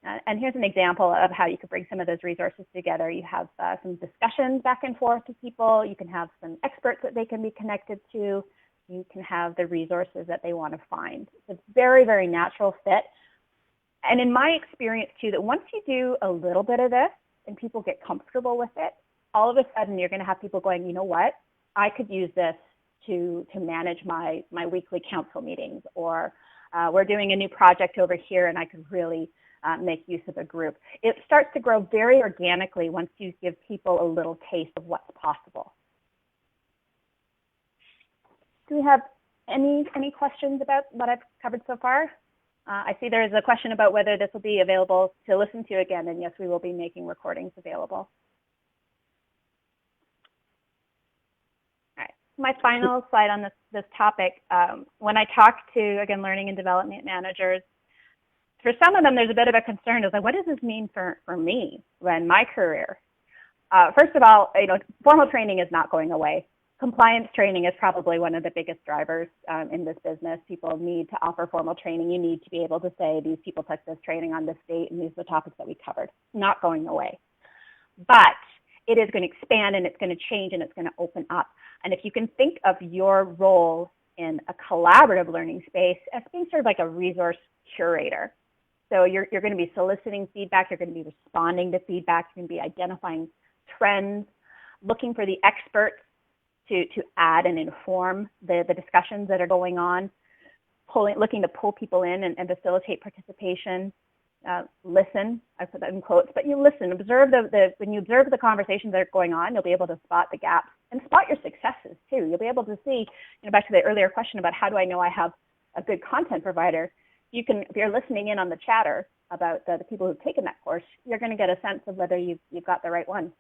And here's an example of how you could bring some of those resources together. You have some discussions back and forth with people. You can have some experts that they can be connected to. You can have the resources that they want to find. It's a very, very natural fit. And in my experience too, that once you do a little bit of this and people get comfortable with it, all of a sudden you're going to have people going, you know what, I could use this to manage my weekly council meetings, or we're doing a new project over here and I could really make use of a group. It starts to grow very organically once you give people a little taste of what's possible. Do we have any questions about what I've covered so far? I see there's a question about whether this will be available to listen to again, and yes, we will be making recordings available. All right, my final slide on this topic. When I talk to, again, learning and development managers, for some of them, there's a bit of a concern. It's like, what does this mean for me in my career? First of all, you know, formal training is not going away. Compliance training is probably one of the biggest drivers in this business. People need to offer formal training. You need to be able to say, these people took this training on this date, and these are the topics that we covered. Not going away. But it is going to expand, and it's going to change, and it's going to open up. And if you can think of your role in a collaborative learning space as being sort of like a resource curator. So you're going to be soliciting feedback. You're going to be responding to feedback. You're going to be identifying trends, looking for the experts to add and inform the discussions that are going on, looking to pull people in and facilitate participation. Listen, I put that in quotes, but you listen, observe when you observe the conversations that are going on, you'll be able to spot the gaps and spot your successes too. You'll be able to see, you know, back to the earlier question about how do I know I have a good content provider, you can, if you're listening in on the chatter about the people who've taken that course, you're going to get a sense of whether you've got the right one.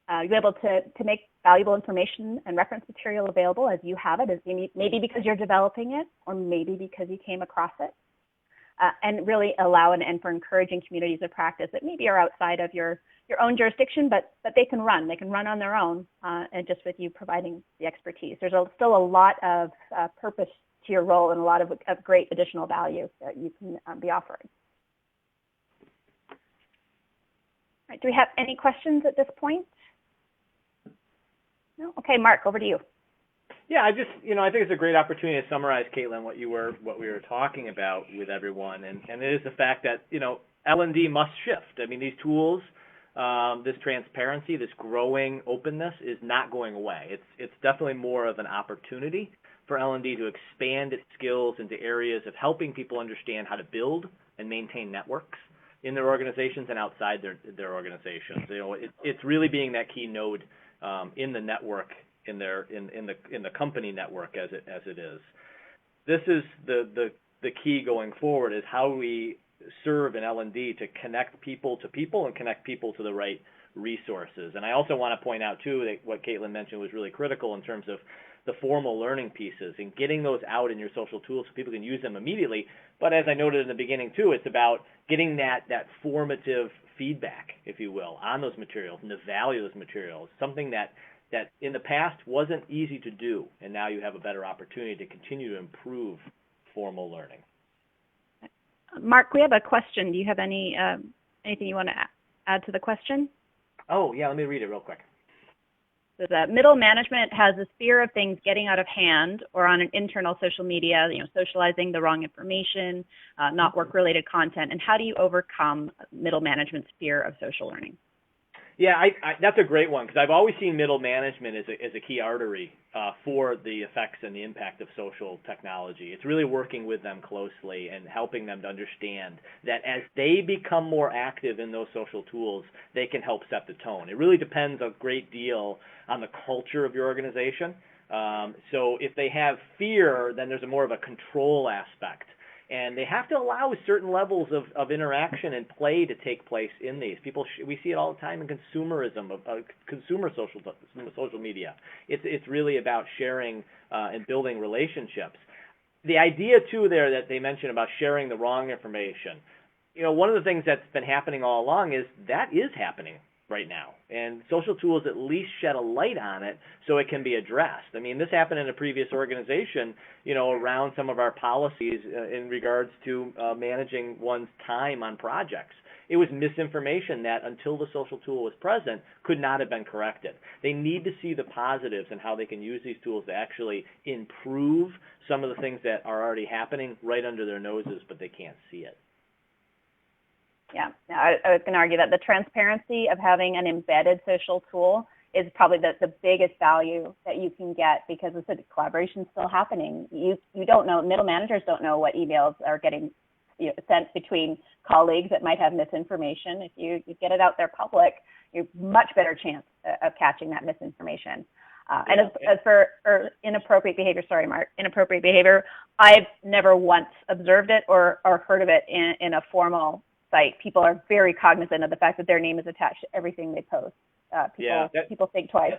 You'll be able to make valuable information and reference material available as you have it, maybe because you're developing it, or maybe because you came across it, and really allow and for encouraging communities of practice that maybe are outside of your own jurisdiction, but they can run. They can run on their own, and just with you providing the expertise. There's still a lot of purpose to your role and a lot of great additional value that you can be offering. All right, do we have any questions at this point? No? Okay, Mark, over to you. Yeah, I think it's a great opportunity to summarize, Caitlin, what we were talking about with everyone, and it is the fact that, you know, L&D must shift. I mean, these tools, this transparency, this growing openness is not going away. It's definitely more of an opportunity for L&D to expand its skills into areas of helping people understand how to build and maintain networks in their organizations and outside their organizations. You know, it's really being that key node in the network, in the company network as it is. This is the key going forward, is how we serve in L&D to connect people to people and connect people to the right resources. And I also want to point out too that what Caitlin mentioned was really critical in terms of the formal learning pieces and getting those out in your social tools so people can use them immediately. But as I noted in the beginning too, it's about getting that formative feedback, if you will, on those materials and the value of those materials, something that in the past wasn't easy to do, and now you have a better opportunity to continue to improve formal learning. Mark, we have a question. Do you have anything you want to add to the question? Oh, yeah, let me read it real quick. So that middle management has this fear of things getting out of hand or on an internal social media, socializing the wrong information, not work-related content. And how do you overcome middle management's fear of social learning? Yeah, that's a great one, because I've always seen middle management as a key artery for the effects and the impact of social technology. It's really working with them closely and helping them to understand that as they become more active in those social tools, they can help set the tone. It really depends a great deal on the culture of your organization. So if they have fear, then there's more of a control aspect. And they have to allow certain levels of interaction and play to take place in these. We see it all the time in consumerism, consumer social media. It's really about sharing and building relationships. The idea too there that they mentioned about sharing the wrong information. One of the things that's been happening all along is that is happening right now, and social tools at least shed a light on it so it can be addressed. I mean, this happened in a previous organization, around some of our policies in regards to managing one's time on projects. It was misinformation that, until the social tool was present, could not have been corrected. They need to see the positives and how they can use these tools to actually improve some of the things that are already happening right under their noses, but they can't see it. Yeah, I was going to argue that the transparency of having an embedded social tool is probably the biggest value that you can get, because the collaboration is still happening. You don't know, middle managers don't know what emails are getting sent between colleagues that might have misinformation. If you get it out there public, you have much better chance of catching that misinformation. And as for inappropriate behavior, sorry, Mark, inappropriate behavior, I've never once observed it or heard of it in a formal site. People are very cognizant of the fact that their name is attached to everything they post. People think twice.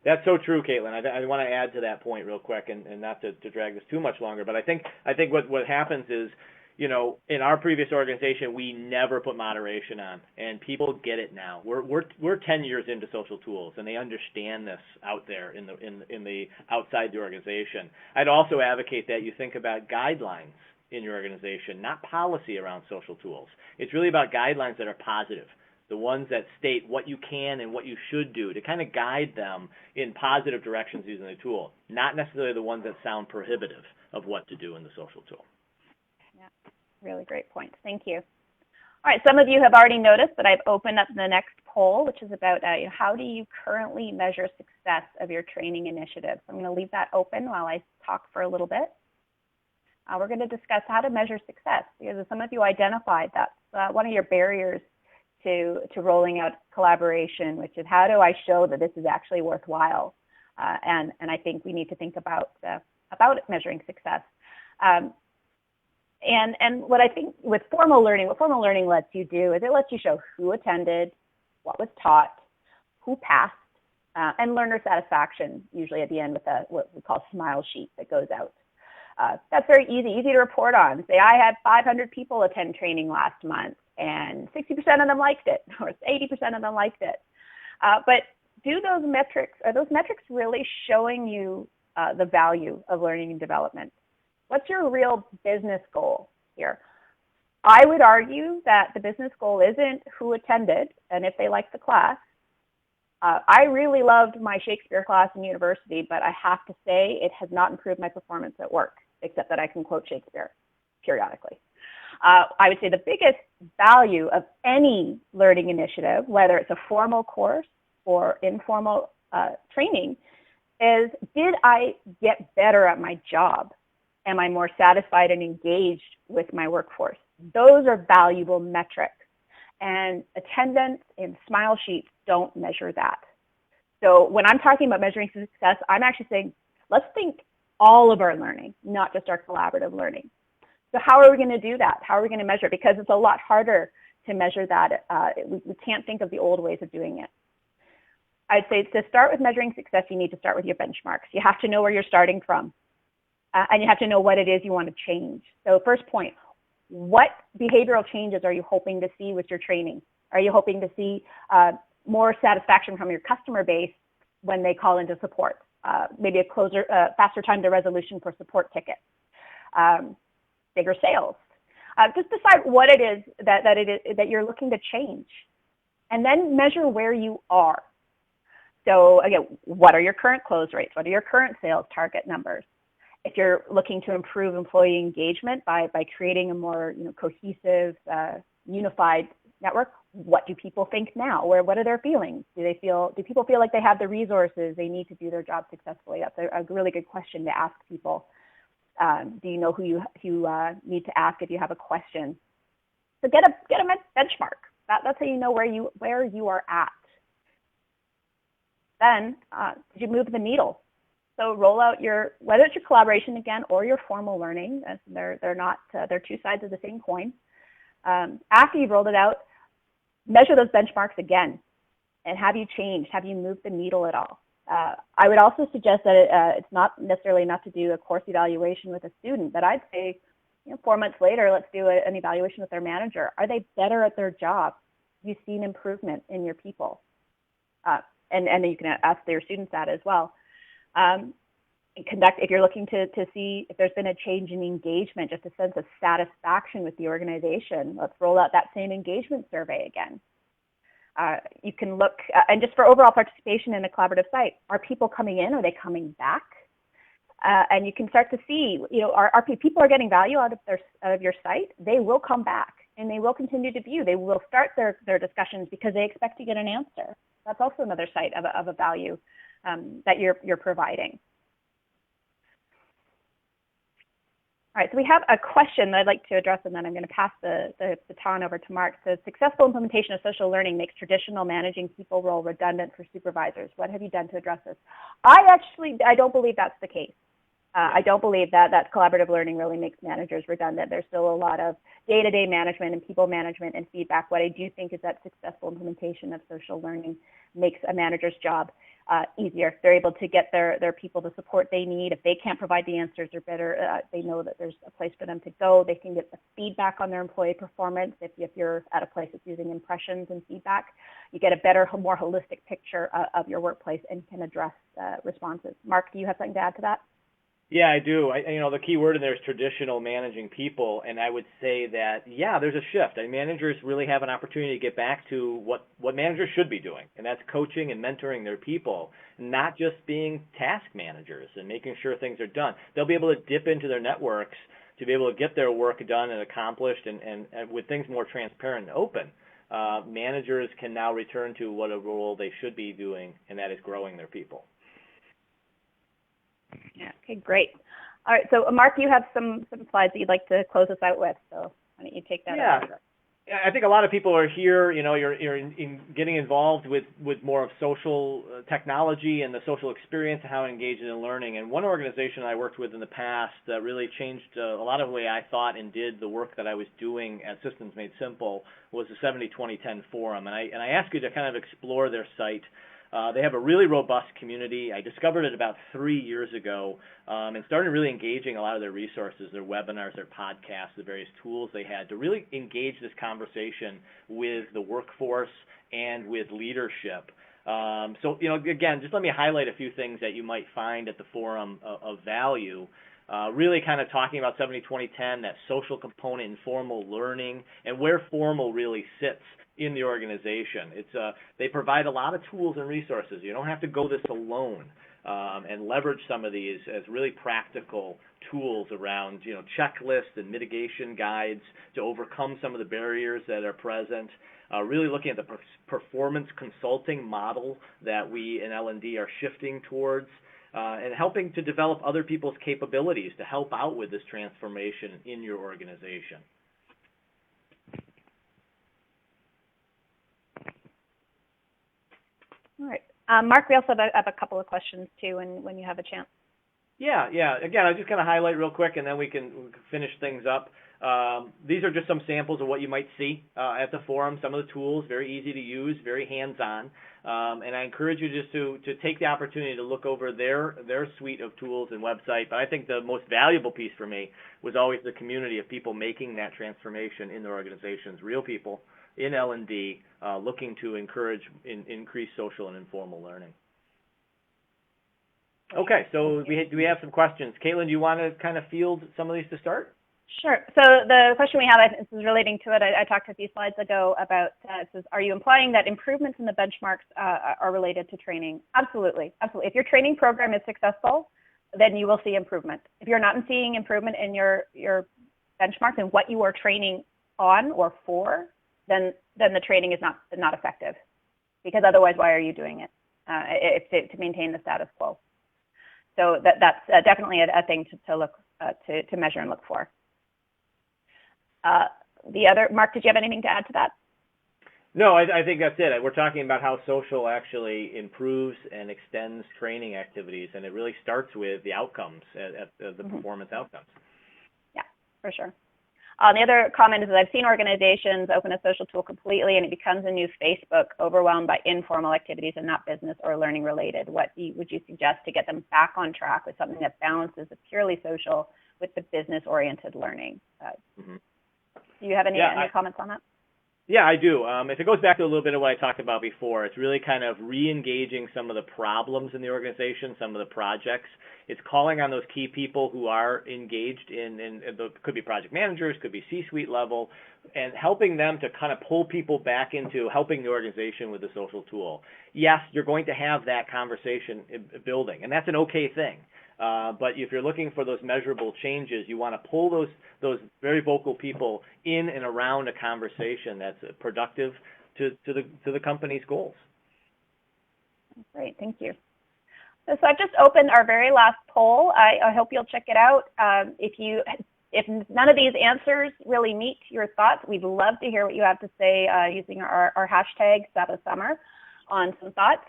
That's so true, Caitlin. I want to add to that point real quick, and not to drag this too much longer, but I think what happens is, in our previous organization, we never put moderation on, and people get it now. We're 10 years into social tools, and they understand this out there in the outside the organization. I'd also advocate that you think about guidelines in your organization, not policy around social tools. It's really about guidelines that are positive, the ones that state what you can and what you should do to kind of guide them in positive directions using the tool, not necessarily the ones that sound prohibitive of what to do in the social tool. Yeah, really great point. Thank you. All right, some of you have already noticed that I've opened up the next poll, which is about how do you currently measure success of your training initiatives. I'm going to leave that open while I talk for a little bit. We're going to discuss how to measure success, because as some of you identified, that's one of your barriers to rolling out collaboration, which is how do I show that this is actually worthwhile? And I think we need to think about measuring success. And what I think with formal learning, what formal learning lets you do is it lets you show who attended, what was taught, who passed, and learner satisfaction, usually at the end with what we call smile sheet that goes out. That's very easy to report on. Say, I had 500 people attend training last month, and 60% of them liked it, or 80% of them liked it. But are those metrics really showing you the value of learning and development? What's your real business goal here? I would argue that the business goal isn't who attended and if they liked the class. I really loved my Shakespeare class in university, but I have to say it has not improved my performance at work, except that I can quote Shakespeare periodically. I would say the biggest value of any learning initiative, whether it's a formal course or informal training, is did I get better at my job? Am I more satisfied and engaged with my workforce? Those are valuable metrics. And attendance and smile sheets don't measure that. So when I'm talking about measuring success, I'm actually saying, let's think all of our learning, not just our collaborative learning. So how are we going to do that? How are we going to measure it? Because it's a lot harder to measure that. We can't think of the old ways of doing it. I'd say to start with measuring success, you need to start with your benchmarks. You have to know where you're starting from, and you have to know what it is you want to change. So first point, what behavioral changes are you hoping to see with your training? Are you hoping to see more satisfaction from your customer base when they call into support? Maybe a faster time to resolution for support tickets, bigger sales. Just decide what it is that you're looking to change, and then measure where you are. So again, what are your current close rates? What are your current sales target numbers? If you're looking to improve employee engagement by creating a more cohesive, unified network, what do people think now? What are their feelings? Do people feel like they have the resources they need to do their job successfully? That's a really good question to ask people. Do you know who you need to ask if you have a question? So get a benchmark. That's how you know where you are at. Then, did you move the needle? So roll out whether it's your collaboration again or your formal learning. They're two sides of the same coin. After you've rolled it out, measure those benchmarks again, and have you changed? Have you moved the needle at all? I would also suggest that it's not necessarily enough to do a course evaluation with a student, but I'd say, 4 months later, let's do an evaluation with their manager. Are they better at their job? Have you seen improvement in your people? And then you can ask their students that as well. If you're looking to see if there's been a change in engagement, just a sense of satisfaction with the organization, let's roll out that same engagement survey again. You can look, and just for overall participation in a collaborative site, are people coming in? Are they coming back? And you can start to see, are people are getting value out of your site? They will come back, and they will continue to view. They will start their discussions because they expect to get an answer. That's also another site of a value that you're providing. All right, so we have a question that I'd like to address, and then I'm going to pass the baton over to Mark. So successful implementation of social learning makes traditional managing people role redundant for supervisors. What have you done to address this? I don't believe that's the case. I don't believe that collaborative learning really makes managers redundant. There's still a lot of day-to-day management and people management and feedback. What I do think is that successful implementation of social learning makes a manager's job easier. They're able to get their people the support they need. If they can't provide the answers, or better, they know that there's a place for them to go. They can get the feedback on their employee performance. If you're at a place that's using impressions and feedback, you get a better, more holistic picture of your workplace and can address responses. Mark, do you have something to add to that? Yeah, I do. The key word in there is traditional managing people, and I would say that, there's a shift. Managers really have an opportunity to get back to what managers should be doing, and that's coaching and mentoring their people, not just being task managers and making sure things are done. They'll be able to dip into their networks to be able to get their work done and accomplished, and with things more transparent and open. Managers can now return to what a role they should be doing, and that is growing their people. Yeah, okay, great. All right, so Mark, you have some slides that you'd like to close us out with, so why don't you take that over? Yeah, I think a lot of people are here, you're getting involved with more of social technology and the social experience and how to engage in learning. And one organization I worked with in the past that really changed a lot of the way I thought and did the work that I was doing at Systems Made Simple was the 70-20-10 Forum. And I ask you to kind of explore their site. They have a really robust community. I discovered it about 3 years ago and started really engaging a lot of their resources, their webinars, their podcasts, the various tools they had to really engage this conversation with the workforce and with leadership. So, again, just let me highlight a few things that you might find at the forum of value. Really kind of talking about 70-20-10, that social component in formal learning and where formal really sits in the organization. They provide a lot of tools and resources. You don't have to go this alone, and leverage some of these as really practical tools around, checklists and mitigation guides to overcome some of the barriers that are present. Really looking at the performance consulting model that we in L&D are shifting towards, and helping to develop other people's capabilities to help out with this transformation in your organization. All right. Mark, we also have a couple of questions, too, when you have a chance. Yeah. Again, I'll just kind of highlight real quick, and then we can finish things up. These are just some samples of what you might see at the forum. Some of the tools, very easy to use, very hands-on. And I encourage you just to take the opportunity to look over their suite of tools and website. But I think the most valuable piece for me was always the community of people making that transformation in their organizations, real people in L&D, looking to encourage increased social and informal learning. Okay, so do we have some questions? Caitlin, do you want to kind of field some of these to start? Sure. So the question we have, this is relating to it. I talked a few slides ago about, it says, are you implying that improvements in the benchmarks are related to training? Absolutely. Absolutely. If your training program is successful, then you will see improvement. If you're not seeing improvement in your benchmarks and what you are training on or for, then the training is not effective. Because otherwise, why are you doing it? If to maintain the status quo. So that's definitely a thing to look to measure and look for. Mark, did you have anything to add to that? No, I think that's it. We're talking about how social actually improves and extends training activities, and it really starts with the outcomes, at the performance outcomes. Yeah, for sure. The other comment is that I've seen organizations open a social tool completely and it becomes a new Facebook, overwhelmed by informal activities and not business or learning related. What would you suggest to get them back on track with something that balances the purely social with the business-oriented learning? Do you have any comments on that? Yeah, I do. If it goes back to a little bit of what I talked about before, it's really kind of re-engaging some of the problems in the organization, some of the projects. It's calling on those key people who are engaged could be project managers, could be C-suite level, and helping them to kind of pull people back into helping the organization with the social tool. Yes, you're going to have that conversation building, and that's an okay thing. But if you're looking for those measurable changes, you want to pull those very vocal people in and around a conversation that's productive to the company's goals. Great, thank you. So I've just opened our very last poll. I hope you'll check it out. If none of these answers really meet your thoughts, we'd love to hear what you have to say using our hashtag #SabaSummer on some thoughts.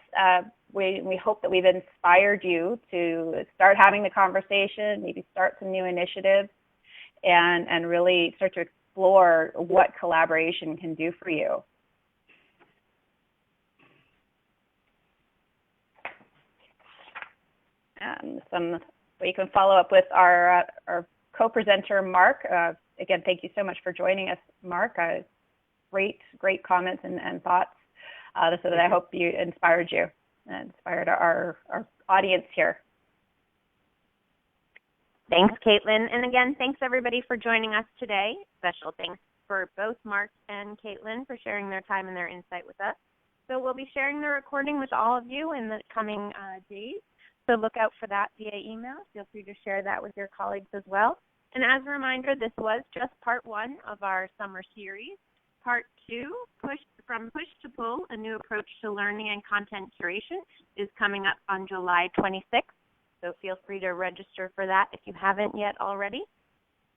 We hope that we've inspired you to start having the conversation, maybe start some new initiatives, and really start to explore what collaboration can do for you. You can follow up with our co-presenter, Mark. Again, thank you so much for joining us, Mark. Great comments and thoughts. So that I hope you inspired our audience here. Thanks, Caitlin. And again, thanks everybody for joining us today. Special thanks for both Mark and Caitlin for sharing their time and their insight with us. So we'll be sharing the recording with all of you in the coming days. So look out for that via email. Feel free to share that with your colleagues as well. And as a reminder, this was just part 1 of our summer series. Part 2, From Push to Pull, a new approach to learning and content curation, is coming up on July 26th. So feel free to register for that if you haven't yet already.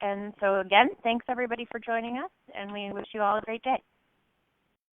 And so again, thanks everybody for joining us, and we wish you all a great day.